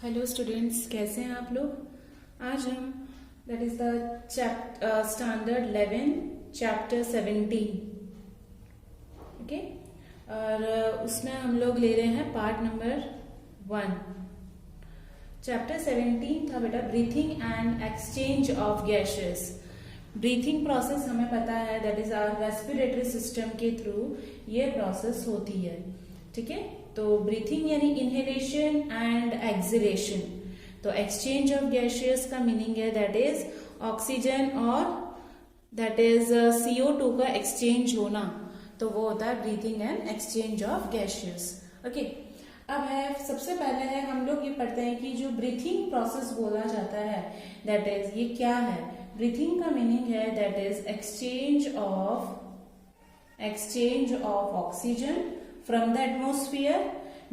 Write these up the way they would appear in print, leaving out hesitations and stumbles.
Hello students, कैसे हैं आप लोग। आज हम that is the standard 11 chapter 17 okay और उसमें हम लोग ले रहे हैं पार्ट नंबर 1। चैप्टर 17 था बेटा breathing and exchange of gases. Breathing process हमें पता है that is our respiratory system के थ्रू ये प्रोसेस होती है। ठीक है, तो ब्रीथिंग यानी इनहेलेशन एंड एक्सहेलेशन। तो एक्सचेंज ऑफ गैसेस का मीनिंग है दैट इज ऑक्सीजन और दैट इज CO2 का एक्सचेंज होना, तो वो होता है breathing and exchange of gases. Okay, अब है सबसे पहले है हम लोग ये पढ़ते हैं कि जो ब्रीथिंग प्रोसेस बोला जाता है दैट इज ये क्या है। ब्रीथिंग का मीनिंग है that is exchange of oxygen from the atmosphere.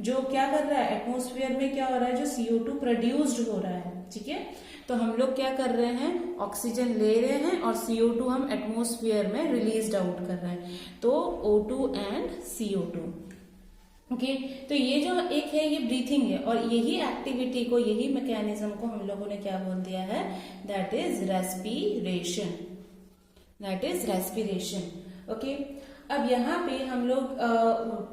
जो क्या कर रहा है, एटमोस्फियर में क्या हो रहा है, जो CO2 प्रोड्यूस्ड हो रहा है। ठीक है, तो हम लोग क्या कर रहे हैं, ऑक्सीजन ले रहे हैं और CO2 हम एटमोस्फियर में रिलीज आउट कर रहे हैं, तो O2 एंड CO2। ओके, तो ये जो एक है ये ब्रीथिंग है और यही एक्टिविटी को, यही मैकेनिज्म को हम लोगों ने क्या बोल दिया है, दैट इज रेस्पिरेशन। ओके, अब यहाँ पे हम लोग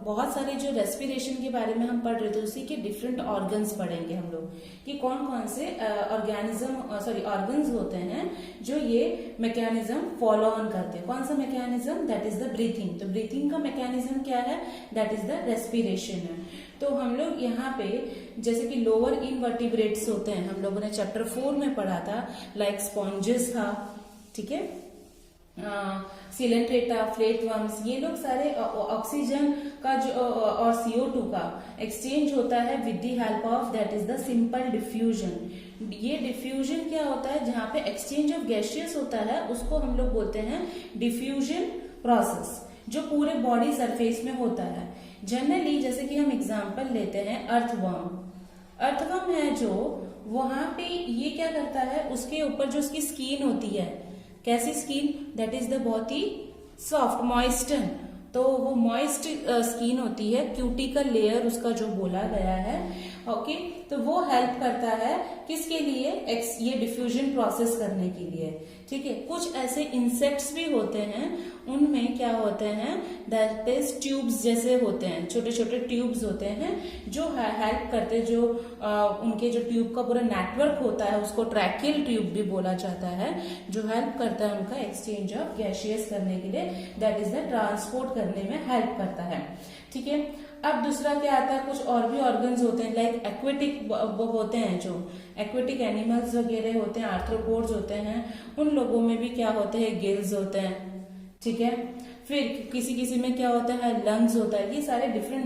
बहुत सारे जो रेस्पिरेशन के बारे में हम पढ़ रहे थे उसी के डिफरेंट ऑर्गन्स पढ़ेंगे हम लोग कि कौन कौन से ऑर्गन्स होते हैं जो ये मैकेनिज्म फॉलो ऑन करते हैं। कौन सा mechanism, that is the breathing. तो ब्रीथिंग का मैकेनिज्म क्या है, दैट इज द रेस्पिरेशन है। तो हम लोग यहाँ पे जैसे कि लोअर इनवर्टिब्रेट्स होते हैं, हम लोगों ने चैप्टर 4 में पढ़ा था, लाइक स्पॉन्जेस था, ठीक है, सिलेंट्रेटा, फ्लेटवर्म्स, ये लोग सारे ऑक्सीजन का जो और CO2 का एक्सचेंज होता है with the help of that is the simple diffusion. ये डिफ्यूजन क्या होता है, जहां पे एक्सचेंज ऑफ गैसेस होता है उसको हम लोग बोलते हैं डिफ्यूजन प्रोसेस, जो पूरे बॉडी सरफेस में होता है। जनरली जैसे कि हम एग्जांपल लेते हैं अर्थवर्म है जो वहां पे ये क्या करता है, उसके ऊपर जो उसकी स्किन होती है, कैसी स्किन, दैट इज द बहुत ही सॉफ्ट मॉइस्टन, तो वो मॉइस्ट स्किन होती है, क्यूटिकल लेयर उसका जो बोला गया है। ओके, तो वो हेल्प करता है किसके लिए, ये डिफ्यूजन प्रोसेस करने के लिए। ठीक है, कुछ ऐसे इंसेक्ट्स भी होते हैं, उनमें क्या होते हैं, दैट इज ट्यूब्स जैसे होते हैं, छोटे छोटे ट्यूब्स होते हैं जो हेल्प करते हैं, जो उनके जो ट्यूब का पूरा नेटवर्क होता है उसको ट्रैकियल ट्यूब भी बोला जाता है, जो हेल्प करता है उनका एक्सचेंज ऑफ गैसेस करने के लिए, दैट इज द ट्रांसपोर्ट करने में हेल्प करता है। ठीक है, अब दूसरा क्या आता है, कुछ और भी ऑर्गन्स होते हैं लाइक एक्वेटिक वो होते हैं, जो एक्वेटिक एनिमल्स वगैरह होते हैं, आर्थ्रोपोड्स होते हैं, उन लोगों में भी क्या होते हैं, गिल्स होते हैं। ठीक है, फिर किसी किसी में क्या होता है, लंग्स होता है। ये सारे डिफरेंट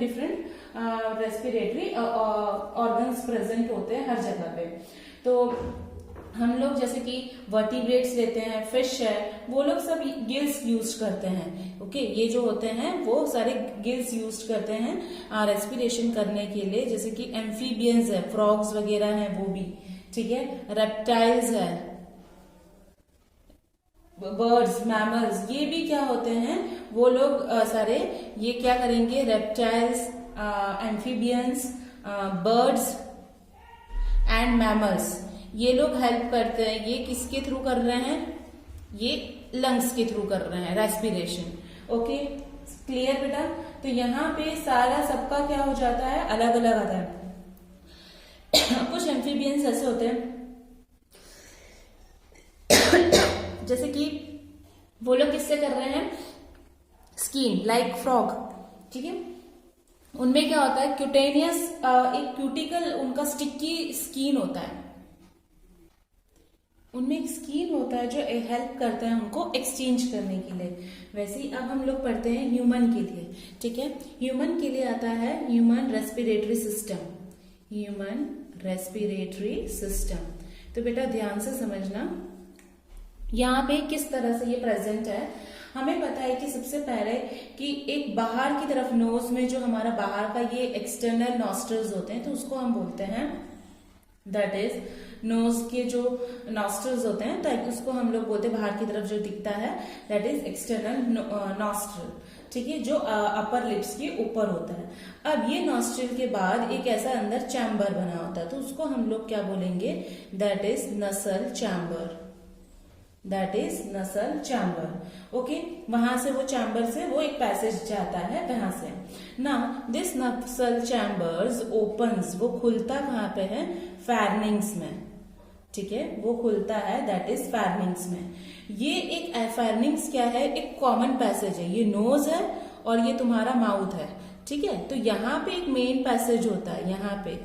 रेस्पिरेटरी ऑर्गन्स प्रेजेंट होते हैं हर जगह पे। तो हम लोग जैसे कि वर्टिब्रेट्स लेते हैं, फिश है, वो लोग सब गिल्स यूज करते हैं। ओके, ये जो होते हैं वो सारे गिल्स यूज करते हैं रेस्पिरेशन करने के लिए। जैसे कि एम्फीबियंस है, फ्रॉग्स वगैरह हैं वो भी। ठीक है, रेप्टाइल्स है, बर्ड्स, मैमल्स, ये भी क्या होते हैं, वो लोग सारे ये क्या करेंगे, reptiles, amphibians, birds and mammals, ये लोग हेल्प करते हैं। ये किसके थ्रू कर रहे हैं, ये लंग्स के थ्रू कर रहे हैं रेस्पिरेशन। ओके, क्लियर बेटा। तो यहाँ पे सारा सबका क्या हो जाता है, अलग अलग आता है। कुछ एम्फीबियंस ऐसे होते हैं जैसे कि वो लोग किससे कर रहे हैं, स्किन, लाइक फ्रॉग। ठीक है, उनमें क्या होता है, क्यूटेनियस, एक क्यूटिकल उनका स्टिकी स्किन होता है, उनमें एक स्किन होता है जो हेल्प करता है उनको एक्सचेंज करने के लिए। वैसे ही अब हम लोग पढ़ते हैं ह्यूमन के लिए। ठीक है, ह्यूमन के लिए आता है ह्यूमन रेस्पिरेटरी सिस्टम। तो बेटा ध्यान से समझना, यहाँ पे किस तरह से ये प्रेजेंट है। हमें पता है कि सबसे पहले कि एक बाहर की तरफ नोज में जो हमारा बाहर का ये एक्सटर्नल नॉस्ट्रल्स होते हैं, तो उसको हम बोलते हैं दैट इज नोज के जो नॉस्ट्रल्स होते हैं, ताकि उसको हम लोग बोलते हैं बाहर की तरफ जो दिखता है, दैट इज एक्सटर्नल नॉस्ट्रल, ठीक है, जो अपर लिप्स के ऊपर होता है। अब ये नॉस्ट्रल के बाद एक ऐसा अंदर चैम्बर बना होता है, तो उसको हम लोग क्या बोलेंगे, दैट इज नसल चैम्बर, दैट इज नसल चैम्बर। ओके, वहां से वो चैम्बर से वो एक पैसेज जाता है वहां से। नाउ दिस नसल चैम्बर्स ओपन्स, वो खुलता कहाँ पे है, फेर्निंग्स में, ठीक है, वो खुलता है दैट इज फेर्निंग्स में। ये एक फेर्निंग्स क्या है, एक कॉमन पैसेज है, ये नोज है और ये तुम्हारा माउथ है, ठीक है, तो यहाँ पे एक मेन पैसेज होता है यहाँ पे,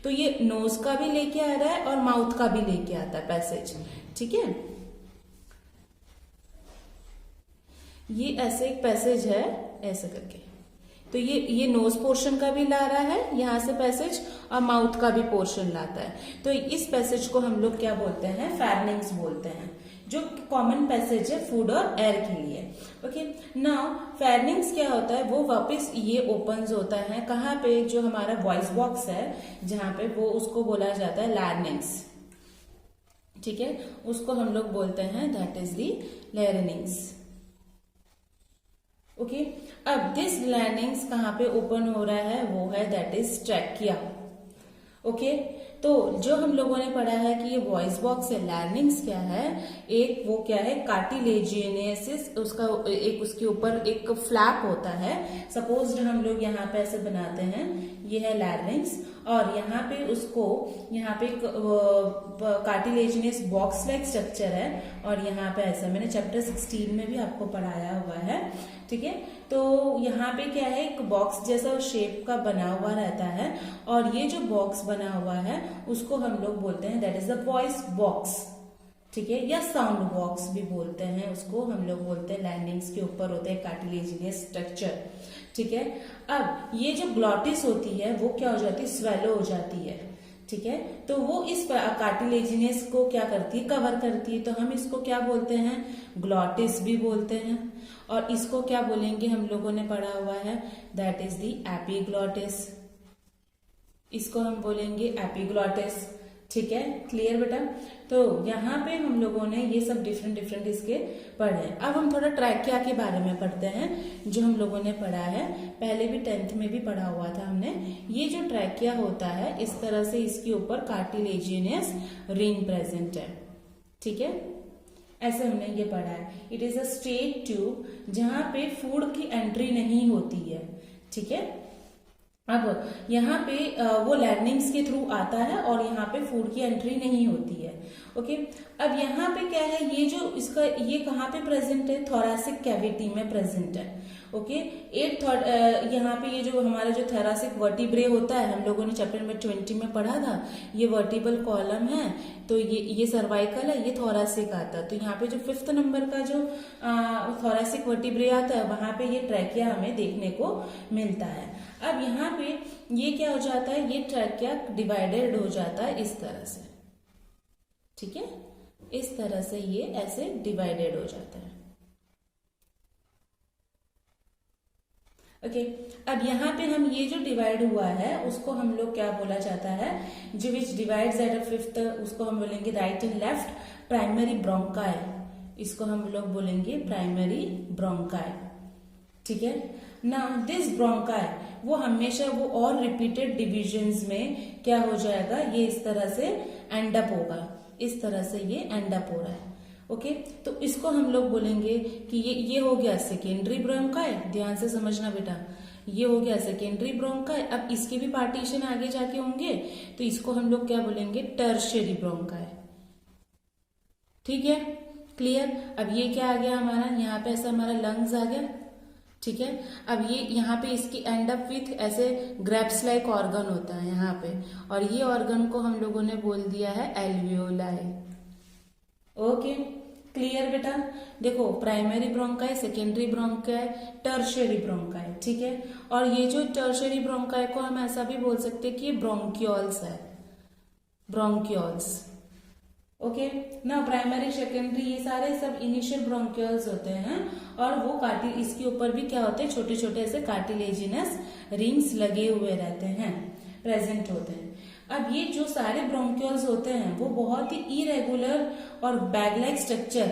तो ये नोज का भी लेके आ रहा है और माउथ का भी लेके आता है पैसेज, ठीक है। ये ऐसे एक पैसेज है ऐसे करके, तो ये नोज पोर्शन का भी ला रहा है यहाँ से पैसेज और माउथ का भी पोर्शन लाता है, तो इस पैसेज को हम लोग क्या बोलते हैं, फेर्निंग्स बोलते हैं, जो कॉमन पैसेज है फूड और एयर के लिए। ओके, नाउ फेर्निंग्स क्या होता है, वो वापस ये ओपन्स होता है कहाँ पे, जो हमारा वॉइस बॉक्स है जहां पे, वो उसको बोला जाता है लैरिंग्स, ठीक है, उसको हम लोग बोलते हैं दैट इज दी लैरिंग्स। ओके, अब दिस लैरिंग्स कहाँ पे ओपन हो रहा है, वो है दैट इज ट्रैकिया। ओके, तो जो हम लोगों ने पढ़ा है कि ये वॉइस बॉक्स है, लैरिंग्स क्या है, एक वो क्या है, कार्टिलेजिनेसिस, उसका एक उसके ऊपर एक फ्लैप होता है, सपोज हम लोग यहाँ पे ऐसे बनाते हैं, ये है लैरिंग्स, और यहाँ पे उसको, यहाँ पे कार्टिलेजिनेस बॉक्स लाइक स्ट्रक्चर है, और यहाँ पे ऐसा मैंने चैप्टर 16 में भी आपको पढ़ाया हुआ है, ठीक है, तो यहाँ पे क्या है, एक बॉक्स जैसा शेप का बना हुआ रहता है, और ये जो बॉक्स बना हुआ है उसको हम लोग बोलते हैं that is the voice box, ठीक है, या साउंड बॉक्स भी बोलते हैं उसको, हम लोग बोलते हैं लैरिंग्स के ऊपर होता है कार्टिलेजिनियस स्ट्रक्चर, ठीक है। अब ये जो ग्लॉटिस होती है वो क्या हो जाती है, स्वेलो हो जाती है, ठीक है, तो वो इस कार्टिलेजिनियस को क्या करती है, कवर करती है, तो हम इसको क्या बोलते हैं, ग्लॉटिस भी बोलते हैं, और इसको क्या बोलेंगे, हम लोगों ने पढ़ा हुआ है दैट इज दी एपिग्लॉटिस, इसको हम बोलेंगे एपिग्लॉटिस, ठीक है, क्लियर बेटा। तो यहाँ पे हम लोगों ने ये सब डिफरेंट इसके पढ़े। अब हम थोड़ा ट्रैकिया के बारे में पढ़ते हैं, जो हम लोगों ने पढ़ा है, पहले भी 10th में भी पढ़ा हुआ था हमने। ये जो ट्रैकिया होता है, इस तरह से इसके ऊपर कार्टिलेजिनियस रिंग प्रेजेंट है, ठीक है, ऐसे हमने ये पढ़ा है। It is a straight tube जहां पे फूड की एंट्री नहीं होती है, ठीक है। अब यहाँ पे वो लैरिंग्स के थ्रू आता है और यहाँ पे फूड की एंट्री नहीं होती है। ओके, अब यहाँ पे क्या है, ये जो इसका ये कहाँ पे प्रेजेंट है, थोरैसिक कैविटी में प्रेजेंट है। ओके, यहाँ पे ये जो हमारा जो थोरैसिक वर्टिब्रे होता है, हम लोगों ने चैप्टर नंबर 20 में पढ़ा था, ये वर्टिबल कॉलम है, तो ये सर्वाइकल है, ये थोरैसिक आता है, तो यहाँ पे जो 5th नंबर का जो थोरैसिक वर्टिब्रे आता है, वहां पे ये ट्रैकिया हमें देखने को मिलता है। अब यहाँ पे ये क्या हो जाता है, ये ट्रैकिया डिवाइडेड हो जाता है इस तरह से, ठीक है, इस तरह से ये ऐसे डिवाइडेड हो जाता है। ओके, अब यहाँ पे हम ये जो डिवाइड हुआ है उसको हम लोग क्या बोला जाता है, जो विच डिवाइड्स एट अ 5th, उसको हम बोलेंगे right and left primary bronchi, इसको हम लोग बोलेंगे प्राइमरी ब्रोंकाई, ठीक है ना। दिस ब्रोंकाई वो हमेशा वो और रिपीटेड डिविजन्स में क्या हो जाएगा, ये इस तरह से एंड अप होगा, इस तरह से ये एंड अप हो रहा है। ओके, तो इसको हम लोग बोलेंगे कि ये हो गया सेकेंडरी ब्रोंकाई, ध्यान से समझना बेटा, ये हो गया सेकेंडरी ब्रोंकाई। अब इसके भी पार्टीशन आगे जाके होंगे, तो इसको हम लोग क्या बोलेंगे, टर्शियरी ब्रोंकाई, ठीक है, क्लियर। अब ये क्या आ गया हमारा, यहाँ पे ऐसा हमारा लंग्स आ गया, ठीक है। अब ये यहाँ पे इसकी एंड अप विथ ऐसे ग्रेप्स लाइक ऑर्गन होता है यहाँ पे, और ये ऑर्गन को हम लोगों ने बोल दिया है एल्वियोलाई। ओके, क्लियर बेटा। देखो, primary bronchi, secondary bronchi, tertiary bronchi, ठीक है। और ये जो टर्शियरी ब्रोंकाई को हम ऐसा भी बोल सकते हैं कि ब्रोंकियोल्स है, ब्रोंकियोल्स। ओके ना, प्राइमरी सेकेंडरी ये सारे सब इनिशियल ब्रोंकियोल्स होते हैं, और वो इसके ऊपर भी क्या होते हैं, छोटे छोटे ऐसे कार्टिलेजिनस रिंग्स लगे हुए रहते हैं, प्रेजेंट होते हैं। अब ये जो सारे ब्रोंक्यूल्स होते हैं वो बहुत ही इरेगुलर और bag like structure,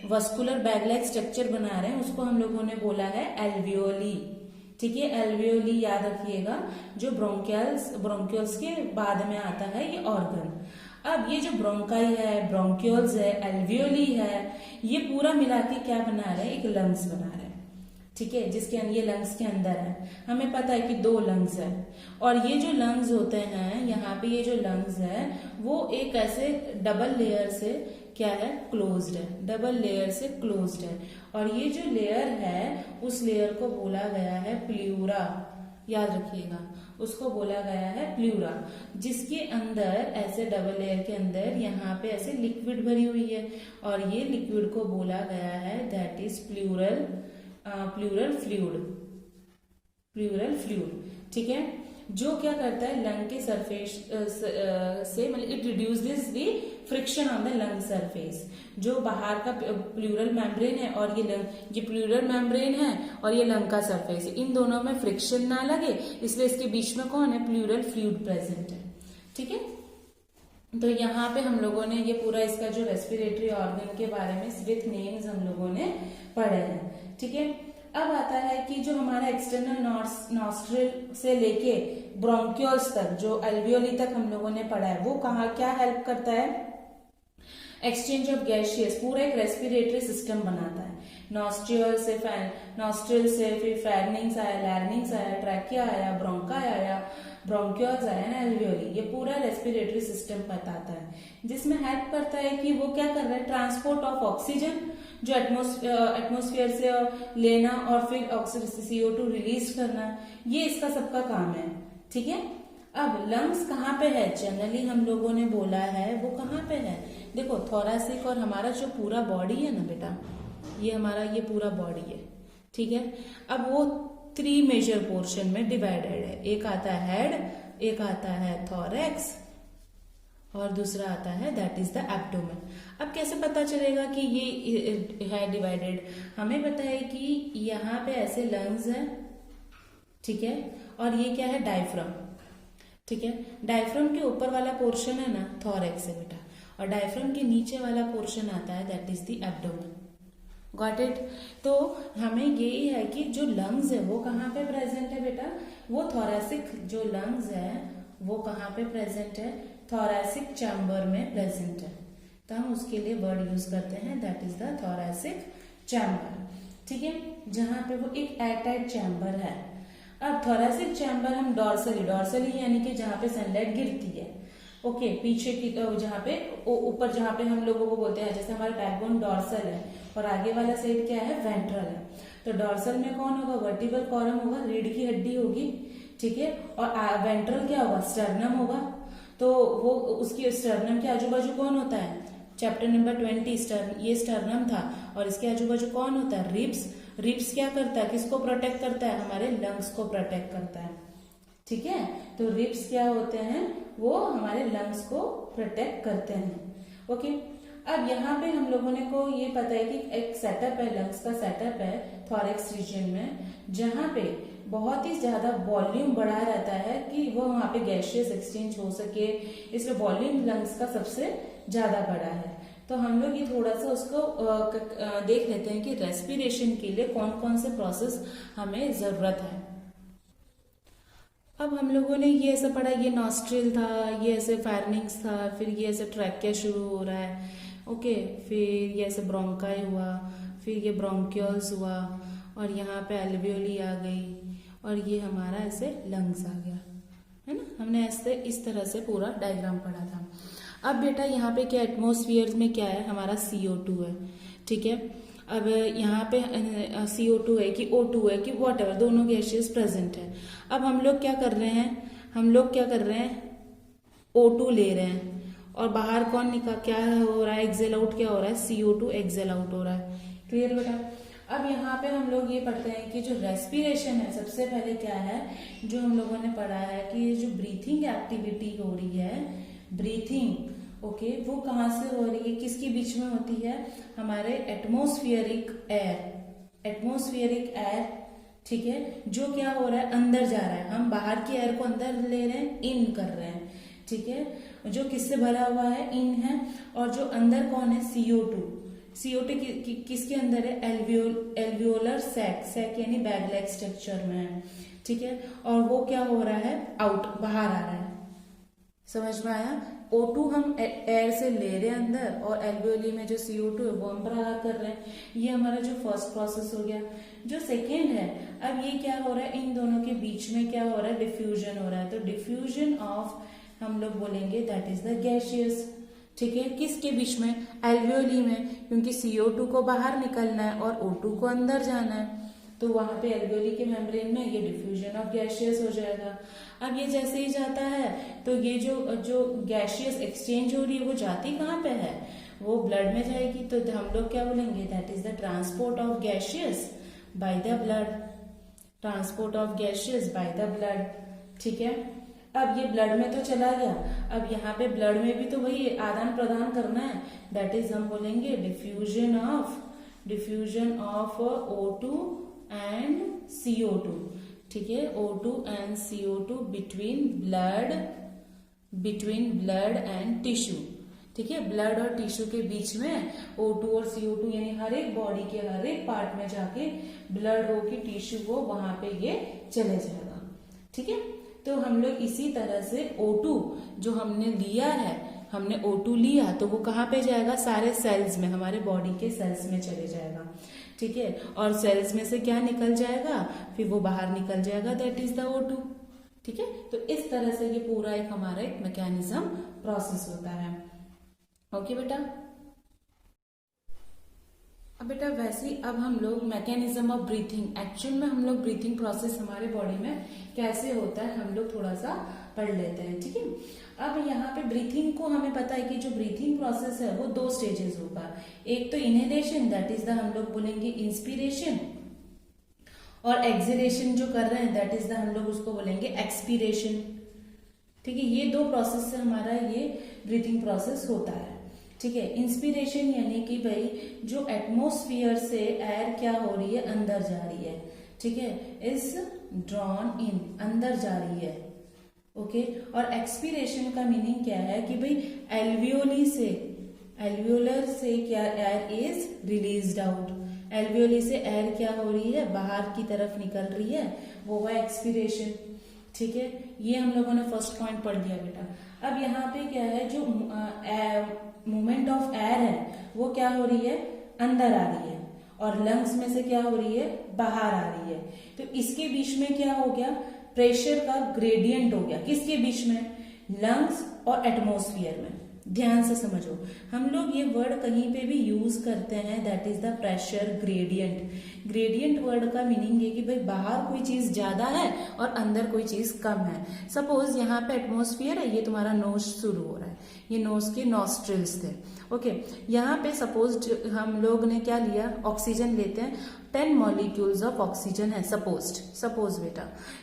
vascular bag like structure बना रहे हैं, उसको हम लोगों ने बोला है एल्वियोली। ठीक है, एल्वियोली याद रखिएगा, जो ब्रोंक्यूल्स के बाद में आता है ये ऑर्गन। अब ये जो ब्रोंकाई है, ब्रोंक्यूल्स है, एल्वियोली है, ये पूरा मिला के क्या बना रहे हैं, एक लंग्स बना रहे हैं। ठीक है, जिसके ये लंग्स के अंदर है, हमें पता है कि 2 लंग्स है, और ये जो लंग्स होते हैं यहाँ पे, ये जो लंग्स है वो एक ऐसे डबल लेयर से क्या है, क्लोज्ड है, डबल लेयर से क्लोज्ड है, और ये जो लेयर है उस लेयर को बोला गया है प्ल्यूरा, याद रखिएगा, उसको बोला गया है प्ल्यूरा, जिसके अंदर ऐसे डबल लेयर के अंदर यहाँ पे ऐसे लिक्विड भरी हुई है, और ये लिक्विड को बोला गया है दैट इज प्ल्यूरल फ्लूइड। ठीक है, जो क्या करता है लंग के सरफेस से, मतलब it reduces the friction on the lung surface. जो बाहर का प्लूरल मेम्ब्रेन है और ये प्लूरल मेम्ब्रेन है और ये लंग का सरफेस है, इन दोनों में फ्रिक्शन ना लगे, इसलिए इसके बीच में कौन है, प्लूरल फ्लूइड प्रेजेंट है। ठीक है, तो यहाँ पे हम लोगों ने ये पूरा इसका जो रेस्पिरेटरी ऑर्गन के बारे में विथ नेम्स हम लोगों ने पढ़े हैं। ठीक है, अब आता है कि जो हमारा एक्सटर्नल नॉस्ट्रिल से लेके ब्रोंक्यूल्स तक, जो एल्वियोली तक हम लोगों ने पढ़ा है, वो कहाँ क्या हेल्प करता है, एक्सचेंज ऑफ गैसियस, पूरा एक रेस्पिरेटरी सिस्टम बनाता है। नॉस्ट्रिल से फिर फेरिंग्स आया, लैरिंग्स आया, ट्रैकिया आया, ब्रोंकाई आया, ब्रोंक्यूल्स आया ना, एल्वियोली, ये पूरा रेस्पिरेटरी सिस्टम बताता है, जिसमें हेल्प करता है कि वो क्या कर रहा है, ट्रांसपोर्ट ऑफ ऑक्सीजन जो एटमोस्फेयर से लेना और फिर CO2 रिलीज करना, ये इसका सबका काम है। ठीक है, अब लंग्स कहाँ पे है, जनरली हम लोगों ने बोला है वो कहाँ पे है, देखो थोरैसिक, और हमारा जो पूरा बॉडी है ना बेटा, ये हमारा ये पूरा बॉडी है। ठीक है, अब वो 3 मेजर पोर्शन में डिवाइडेड है, एक आता है हेड, एक आता है थोरैक्स, और दूसरा आता है दैट इज द एब्डोमेन। अब कैसे पता चलेगा कि ये है डिवाइडेड, हमें पता है कि यहाँ पे ऐसे लंग्स है, ठीक है, और ये क्या है, डायफ्राम। ठीक है, डायफ्राम के ऊपर वाला पोर्शन है ना, थोरैक्स है बेटा, और डायफ्राम के नीचे वाला पोर्शन आता है that is the abdomen. Got it. तो हमें यही है कि जो लंग्स है वो कहाँ पे प्रेजेंट है बेटा, वो थोरैसिक जो लंग्स है वो कहाँ पे प्रेजेंट है, थोरैसिक चैम्बर में प्रेजेंट है, तो हम उसके लिए वर्ड यूज करते हैं that is the thoracic chamber. ठीक है, जहां पे वो एक एयरटाइट चैम्बर है। अब थोरैसिक चैम्बर हम डॉर्सली यानी कि जहां पे सनलाइट गिरती है, ओके, पीछे की जहां पे ऊपर, जहां पे हम लोगों को बोलते हैं, जैसे हमारा बैकबोन डॉर्सल है और आगे वाला साइड क्या है, वेंट्रल है, तो डॉर्सल में कौन होगा, वर्टिब्रल कॉलम होगा, रीढ़ की हड्डी होगी। ठीक है, और वेंट्रल क्या होगा, स्टर्नम होगा, तो वो उसकी स्टर्नम के आजू बाजू कौन होता है, चैप्टर नंबर 20 ये स्टर्नम था, और इसके आजू बाजू कौन होता है, रिब्स। रिब्स क्या करता है, किसको प्रोटेक्ट करता है, हमारे लंग्स को प्रोटेक्ट करता है। ठीक है, तो रिब्स क्या होते हैं, वो हमारे लंग्स को प्रोटेक्ट करते हैं। ओके, अब यहाँ पे हम लोगों ने को ये पता है कि एक सेटअप है, लंग्स का सेटअप है थोरैक्स रीजन में, जहाँ पे बहुत ही ज्यादा वॉल्यूम बढ़ा रहता है कि वो वहां पे गैसियस एक्सचेंज हो सके, इसलिए वॉल्यूम लंग्स का सबसे ज्यादा बड़ा है। तो हम लोग ये थोड़ा सा उसको देख लेते हैं कि रेस्पिरेशन के लिए कौन कौन से प्रोसेस हमें जरूरत है। अब हम लोगों ने ये ऐसा पढ़ा, ये नॉस्ट्रिल था, ये ऐसे फेरिंग्स था, फिर ये ऐसे ट्रैकिया शुरू हो रहा है, ओके, फिर ये ऐसे ब्रोंकाई हुआ, फिर ये ब्रोंक्यूल्स हुआ, और यहाँ पे एल्वियोली आ गई, और ये हमारा ऐसे लंग्स आ गया, है ना। हमने ऐसे इस तरह से पूरा डायग्राम पढ़ा था। अब बेटा यहाँ पे क्या, एटमॉस्फेयर में क्या है, हमारा CO2 है। ठीक है, अब यहाँ पे CO2 है कि O2 है कि वॉटएवर, दोनों गैसेस प्रेजेंट है। अब हम लोग क्या कर रहे हैं, O2 ले रहे हैं, और बाहर कौन निकल, क्या हो रहा है, एक्सेल आउट क्या हो रहा है, CO2 एक्सेल आउट हो रहा है। क्लियर बेटा। अब यहाँ पे हम लोग ये पढ़ते हैं कि जो रेस्पिरेशन है, सबसे पहले क्या है, जो हम लोगों ने पढ़ा है कि ये जो ब्रीथिंग एक्टिविटी हो रही है, ब्रीथिंग, ओके, वो कहाँ से हो रही है, किसके बीच में होती है, हमारे एटमॉस्फेरिक एयर, ठीक है, जो क्या हो रहा है, अंदर जा रहा है, हम बाहर की एयर को अंदर ले रहे हैं, इन कर रहे हैं, ठीक है, जो किससे भरा हुआ है, इन है, और जो अंदर कौन है, CO2। CO2 किसके अंदर है, एल्वियोलर सैक यानी बैग लाइक स्ट्रक्चर में है, ठीक है, और वो क्या हो रहा है, आउट, बाहर आ रहा है। समझ में आया। O2 हम एयर से ले रहे हैं अंदर, और एल्वियोली में जो CO2 है वो हम बाहर कर रहे हैं। ये हमारा जो फर्स्ट प्रोसेस हो गया। जो सेकेंड है, अब ये क्या हो रहा है, इन दोनों के बीच में क्या हो रहा है, डिफ्यूजन हो रहा है। तो डिफ्यूजन ऑफ हम लोग बोलेंगे दैट इज द गैसियस, ठीक है, किसके बीच में, एल्वियोली में, क्योंकि CO2 को बाहर निकलना है और O2 को अंदर जाना है, तो वहां पे एल्वियोली के मेम्ब्रेन में ये डिफ्यूजन ऑफ गैसियस हो जाएगा। अब ये जैसे ही जाता है तो ये जो गैसियस एक्सचेंज हो रही है वो जाती कहाँ पे है, वो ब्लड में जाएगी। तो हम लोग क्या बोलेंगे, that is the transport of gaseous by the blood, transport of gaseous by the blood, ठीक है। अब ये ब्लड में तो चला गया, अब यहाँ पे ब्लड में भी तो वही आदान प्रदान करना है, दैट इज हम बोलेंगे diffusion of O2 and CO2, ठीक है, O2 and CO2 between blood and tissue, ठीक है, ब्लड और टिश्यू के बीच में O2 और CO2 यानी हर एक बॉडी के हर एक पार्ट में जाके ब्लड हो कि टिश्यू हो, वहां पे ये चले जाएगा, ठीक है। तो हम लोग इसी तरह से O2 जो हमने लिया है, हमने O2 लिया तो वो कहाँ पे जाएगा, सारे सेल्स में, हमारे बॉडी के सेल्स में चले जाएगा, ठीक है, और सेल्स में से क्या निकल जाएगा, फिर वो बाहर निकल जाएगा, दैट इज द O2, ठीक है। तो इस तरह से ये पूरा एक हमारा एक मैकेनिज्म प्रोसेस होता है। ओके बेटा। अब बेटा वैसे ही अब हम लोग मैकेनिज्म ऑफ ब्रीथिंग, एक्चुअल में हम लोग ब्रीथिंग प्रोसेस हमारे बॉडी में कैसे होता है हम लोग थोड़ा सा पढ़ लेते हैं, ठीक है। अब यहाँ पे ब्रीथिंग को हमें पता है कि जो ब्रीथिंग प्रोसेस है वो 2 स्टेजेस होगा। एक तो इनहेलेशन, दैट इज द हम लोग बोलेंगे इंस्पिरेशन, और एक्सहेलेशन जो कर रहे हैं दैट इज द हम लोग उसको बोलेंगे एक्सपीरेशन, ठीक है। ये 2 प्रोसेस से हमारा ये ब्रीथिंग प्रोसेस होता है, ठीक है। इंस्पिरेशन यानी कि भाई जो एटमोस्फियर से एयर क्या हो रही है, अंदर जा रही है, ठीक है, इज ड्रॉन इन, अंदर जा रही है, ओके। और एक्सपीरेशन का मीनिंग क्या है कि भाई एल्वियोलर से क्या air is released out, alveoli से एयर क्या हो रही है, बाहर की तरफ निकल रही है, वो है एक्सपीरेशन, ठीक है। ये हम लोगों ने फर्स्ट पॉइंट पढ़ लिया बेटा। अब यहाँ पे क्या है, जो मूवमेंट ऑफ एयर है वो क्या हो रही है, अंदर आ रही है, और लंग्स में से क्या हो रही है, बाहर आ रही है। तो इसके बीच में क्या हो गया, प्रेशर का ग्रेडियंट हो गया, किसके बीच में, लंग्स और एटमॉस्फेयर में। ध्यान से समझो, हम लोग ये वर्ड कहीं पे भी यूज करते हैं, that is the pressure gradient. Gradient word का मीनिंग है कि भाई बाहर कोई चीज ज्यादा है और अंदर कोई चीज कम है। सपोज यहाँ पे एटमॉस्फेयर है, ये तुम्हारा नोज शुरू हो रहा है, ये नोज के नॉस्ट्रिल्स थे, ओके। यहाँ पे सपोज हम लोग ने क्या लिया, ऑक्सीजन लेते हैं, 10 मॉलिक्यूल्स ऑफ ऑक्सीजन है, सपोज बेटा,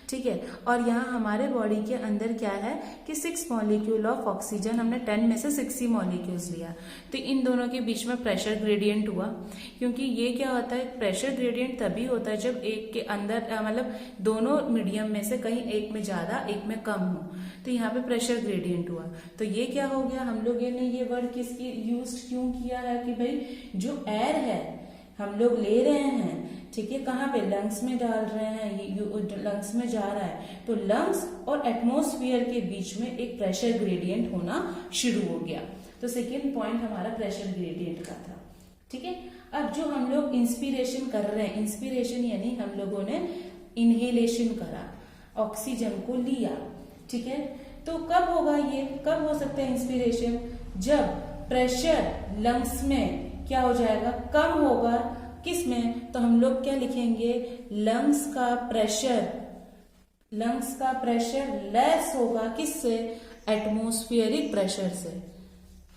ठीक है। और यहाँ हमारे बॉडी के अंदर क्या है कि 6 मॉलिक्यूल ऑफ ऑक्सीजन, हमने 10 में से 6 ही मॉलिक्यूल्स लिया, तो इन दोनों के बीच में प्रेशर ग्रेडियंट हुआ। क्योंकि ये क्या होता है, प्रेशर ग्रेडियंट तभी होता है जब एक के अंदर मतलब दोनों मीडियम में से कहीं एक में ज्यादा एक में कम हो, तो यहाँ पे प्रेशर ग्रेडियंट हुआ। तो ये क्या हो गया, हम लोग ने ये वर्ड किसकी यूज क्यों किया है कि भाई जो एयर है हम लोग ले रहे हैं, ठीक है, कहाँ पे, लंग्स में डाल रहे हैं, ये लंग्स में जा रहा है, तो लंग्स और एटमॉस्फेयर के बीच में एक प्रेशर ग्रेडियंट होना शुरू हो गया। तो सेकेंड पॉइंट हमारा प्रेशर ग्रेडियंट का था, ठीक है। अब जो हम लोग इंस्पिरेशन कर रहे हैं, इंस्पिरेशन यानी हम लोगों ने इनहेलेशन करा, ऑक्सीजन को लिया, ठीक है। तो कब होगा ये, कब हो सकता है इंस्पिरेशन, जब प्रेशर लंग्स में क्या हो जाएगा, कम होगा, किस में, तो हम लोग क्या लिखेंगे, लंग्स का प्रेशर लेस होगा, किससे, एटमॉस्फेरिक प्रेशर से।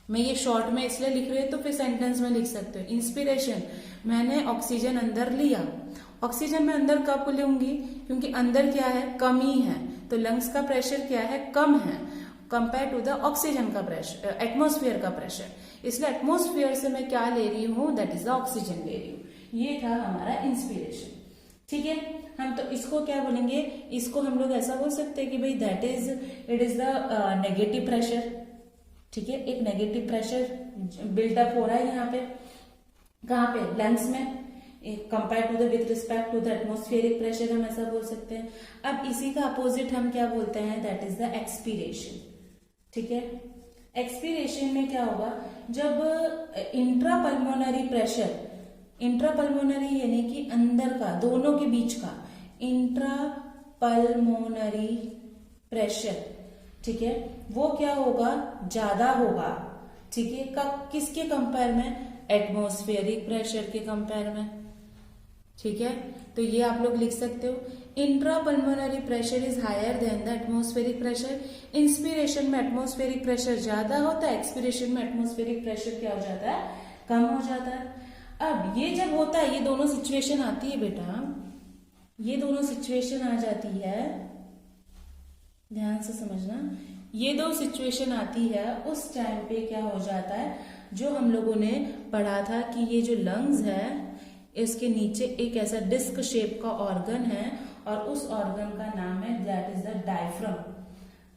मैं ये शॉर्ट में इसलिए लिख रही हूं, तो फिर सेंटेंस में लिख सकते हो, इंस्पिरेशन, मैंने ऑक्सीजन अंदर लिया, ऑक्सीजन में अंदर कब लूंगी, क्योंकि अंदर क्या है, कमी है, तो लंग्स का प्रेशर क्या है, कम है कंपेयर टू द ऑक्सीजन का प्रेशर, एटमॉस्फेयर का प्रेशर, इसलिए एटमॉस्फेयर से मैं क्या ले रही हूं, दैट इज द ऑक्सीजन ले रही हूं। ये था हमारा इंस्पिरेशन, ठीक है। हम तो इसको क्या बोलेंगे, इसको हम लोग ऐसा बोल सकते हैं कि भाई it is the negative pressure. ठीक है, एक नेगेटिव प्रेशर बिल्डअप हो रहा है यहाँ पे, कहाँ पे, लंग्स में, compare to the with respect to the atmospheric pressure, हम ऐसा बोल सकते हैं। अब इसी का अपोजिट हम क्या बोलते हैं, दैट इज द एक्सपीरेशन। ठीक है, एक्सपीरेशन में क्या होगा, जब इंट्रापल्मोनरी प्रेशर, इंट्रापल्मोनरी यानी कि अंदर का, दोनों के बीच का इंट्रापल्मोनरी प्रेशर, ठीक है, वो क्या होगा, ज्यादा होगा। ठीक है, कब, किसके कंपेयर में, एटमॉस्फेरिक प्रेशर के कंपेयर में। ठीक है, तो ये आप लोग लिख सकते हो, intrapulmonary pressure is higher than the atmospheric pressure. Inspiration में एटमॉस्फेरिक प्रेशर ज्यादा होता है, एक्सपिरेशन में एटमॉस्फेरिक प्रेशर क्या हो जाता है, कम हो जाता है। अब ये जब होता है, ये दोनों सिचुएशन आती है बेटा, ये दोनों सिचुएशन आ जाती है, ध्यान से समझना, ये दो सिचुएशन आती है, उस टाइम पे क्या हो जाता है, जो हम लोगों ने पढ़ा था कि ये जो लंग्स है, इसके नीचे एक ऐसा डिस्क शेप का ऑर्गन है, और उस ऑर्गन का नाम है, दैट इज द डायफ्राम।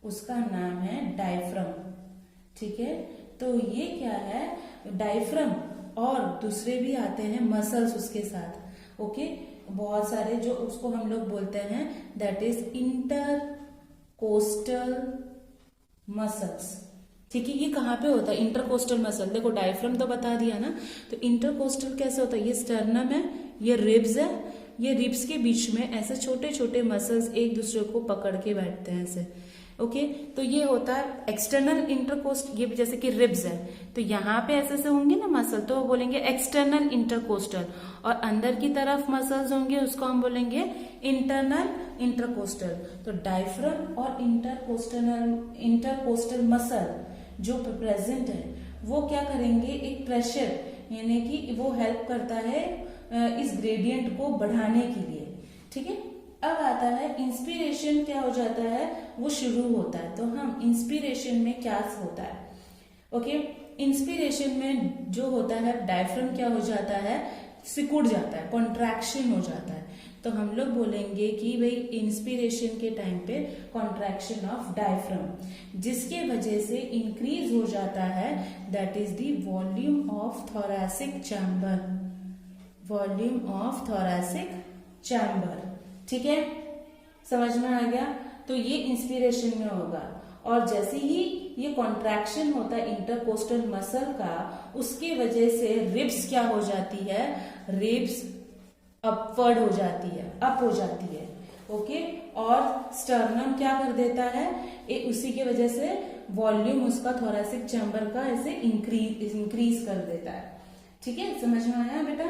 उसका नाम है डायफ्राम। ठीक है, तो ये क्या है, डायफ्राम, और दूसरे भी आते हैं मसल्स उसके साथ। ओके, बहुत सारे, जो उसको हम लोग बोलते हैं दैट इज इंटरकोस्टल मसल्स। ठीक है, ये कहाँ पे होता है, इंटरकोस्टल मसल, देखो डायफ्राम तो बता दिया ना, तो इंटरकोस्टल कैसे होता है, ये स्टर्नम है, ये रिब्स है, ये रिब्स के बीच में ऐसे छोटे छोटे मसल्स एक दूसरे को पकड़ के बैठते हैं ऐसे। ओके, तो ये होता है एक्सटर्नल इंटरकोस्ट, ये जैसे कि रिब्स है, तो यहाँ पे ऐसे से होंगे ना मसल, तो वो बोलेंगे एक्सटर्नल इंटरकोस्टल, और अंदर की तरफ मसल्स होंगे, उसको हम बोलेंगे इंटरनल इंटरकोस्टल। तो डायफ्राम और इंटरकोस्टल मसल जो प्रेजेंट है, वो क्या करेंगे, एक प्रेशर, यानी कि वो हेल्प करता है इस ग्रेडियंट को बढ़ाने के लिए। ठीक है, अब आता है इंस्पिरेशन, क्या हो जाता है, वो शुरू होता है। तो हम इंस्पिरेशन में क्या होता है, ओके, इंस्पिरेशन में जो होता है, डायफ्राम क्या हो जाता है, सिकुड़ जाता है, कॉन्ट्रैक्शन हो जाता है। तो हम लोग बोलेंगे कि भाई इंस्पिरेशन के टाइम पे कॉन्ट्रैक्शन ऑफ डायफ्राम, जिसके वजह से इंक्रीज हो जाता है, that is the volume of thoracic chamber, volume of thoracic chamber. ठीक है, समझ में आ गया, तो ये इंस्पिरेशन में होगा। और जैसे ही ये कॉन्ट्रैक्शन होता है इंटरकोस्टल मसल का, उसके वजह से रिब्स क्या हो जाती है, रिब्स अपवर्ड हो जाती है, अप हो जाती है। ओके, और स्टर्नम क्या कर देता है, उसी के वजह से वॉल्यूम उसका थोरैसिक चैम्बर का ऐसे इंक्रीज कर देता है। ठीक है, समझ में आया बेटा।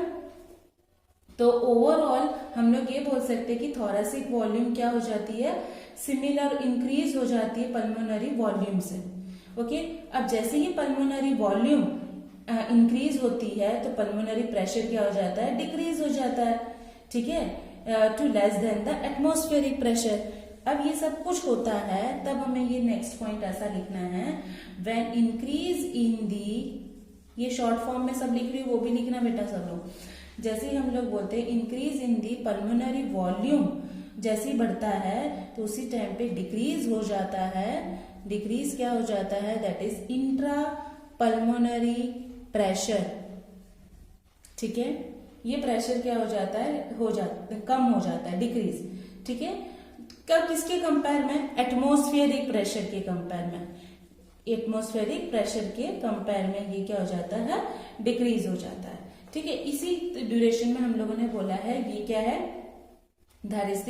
तो ओवरऑल हम लोग ये बोल सकते हैं कि थोरैसिक वॉल्यूम क्या हो जाती है, सिमिलर इंक्रीज हो जाती है पल्मोनरी वॉल्यूम से। ओके, अब जैसे ही पल्मोनरी वॉल्यूम इंक्रीज होती है, तो पल्मोनरी प्रेशर क्या हो जाता है, डिक्रीज हो जाता है। ठीक है, to less than the atmospheric pressure. अब ये सब कुछ होता है, तब हमें ये नेक्स्ट पॉइंट ऐसा लिखना है, व्हेन इंक्रीज इन दी, ये शॉर्ट फॉर्म में सब लिख रही हूँ, वो भी लिखना बेटा सब लोग। जैसे ही हम लोग बोलते हैं increase in the pulmonary volume, जैसे ही बढ़ता है तो उसी टाइम पे डिक्रीज हो जाता है, डिक्रीज क्या हो जाता है, that is intra pulmonary pressure. ठीक है, ये प्रेशर क्या हो जाता है, कम हो जाता है, डिक्रीज। ठीक है, कब, किसके कंपेयर में, एटमॉस्फेरिक प्रेशर के कंपेयर में, एटमॉस्फेरिक प्रेशर के कंपेयर में ये क्या हो जाता है, डिक्रीज हो जाता है। ठीक है, इसी ड्यूरेशन में हम लोगों ने बोला है, ये क्या है, दैट इज द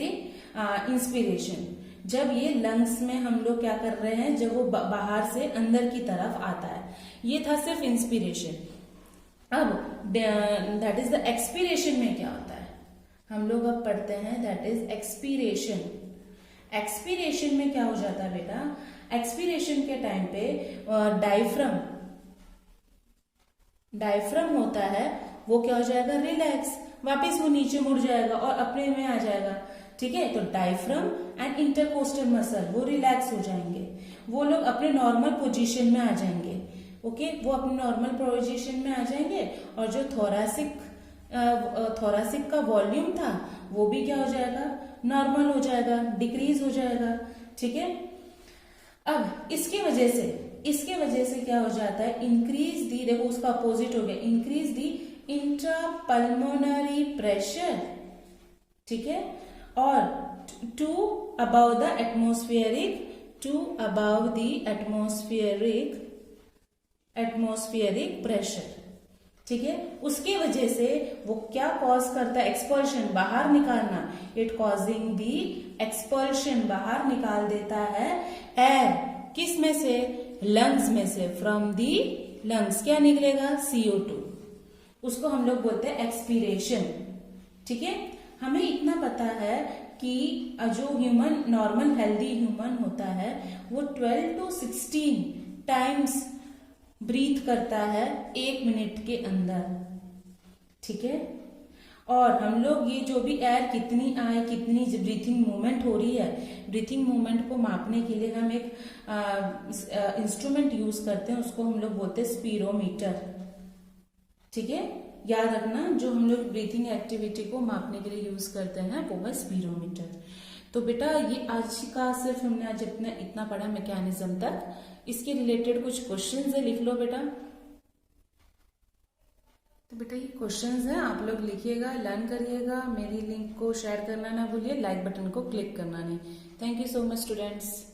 इंस्पिरेशन। जब ये लंग्स में हम लोग क्या कर रहे हैं, जब वो बाहर से अंदर की तरफ आता है, ये था सिर्फ इंस्पिरेशन। अब दैट इज द एक्सपीरेशन में क्या होता है, हम लोग अब पढ़ते हैं, दैट इज एक्सपीरेशन। एक्सपीरेशन में क्या हो जाता है बेटा, एक्सपीरेशन के टाइम पे डायफ्राम होता है, वो क्या हो जाएगा, रिलैक्स, वापस वो नीचे मुड़ जाएगा और अपने में आ जाएगा। ठीक है, तो डायफ्राम एंड इंटरकोस्टल मसल वो रिलैक्स हो जाएंगे, वो लोग अपने नॉर्मल पोजीशन में आ जाएंगे। ओके, वो अपने नॉर्मल पोजीशन में आ जाएंगे, और जो थोरैसिक थोरासिक का वॉल्यूम था वो भी क्या हो जाएगा, नॉर्मल हो जाएगा, डिक्रीज हो जाएगा। ठीक है, अब इसके वजह से क्या हो जाता है, इंक्रीज दी, देखो उसका अपोजिट हो गया, इंक्रीज दी इंट्रापल्मोनरी प्रेशर। ठीक है, और to above the atmospheric pressure. ठीक है, उसके वजह से वो क्या कॉज करता है, एक्सपल्शन, बाहर निकालना, इट कॉजिंग दी एक्सपल्शन, बाहर निकाल देता है एयर, किस में से, लंग्स में से, फ्रॉम दी लंग्स क्या निकलेगा, CO2, उसको हम लोग बोलते हैं एक्सपीरेशन। ठीक है, हमें इतना पता है कि जो ह्यूमन, नॉर्मल हेल्दी ह्यूमन होता है वो 12 to 16 टाइम्स ब्रीथ करता है 1 मिनट के अंदर। ठीक है, और हम लोग ये जो भी एयर कितनी आए, कितनी ब्रीथिंग मूवमेंट हो रही है, ब्रीथिंग मूवमेंट को मापने के लिए हम एक इंस्ट्रूमेंट यूज करते हैं, उसको हम लोग बोलते हैं स्पीरोमीटर। ठीक है, याद रखना, जो हम लोग ब्रीथिंग एक्टिविटी को मापने के लिए यूज करते हैं वो है स्पीरोमीटर। तो बेटा ये आज का सिर्फ हमने आज इतना पढ़ा मैकेनिज्म तक, इसके रिलेटेड कुछ क्वेश्चंस है, लिख लो बेटा। तो बेटा ये क्वेश्चंस हैं, आप लोग लिखिएगा, लर्न करिएगा, मेरी लिंक को शेयर करना ना भूलिए, लाइक बटन को क्लिक करना नहीं। Thank you so much students.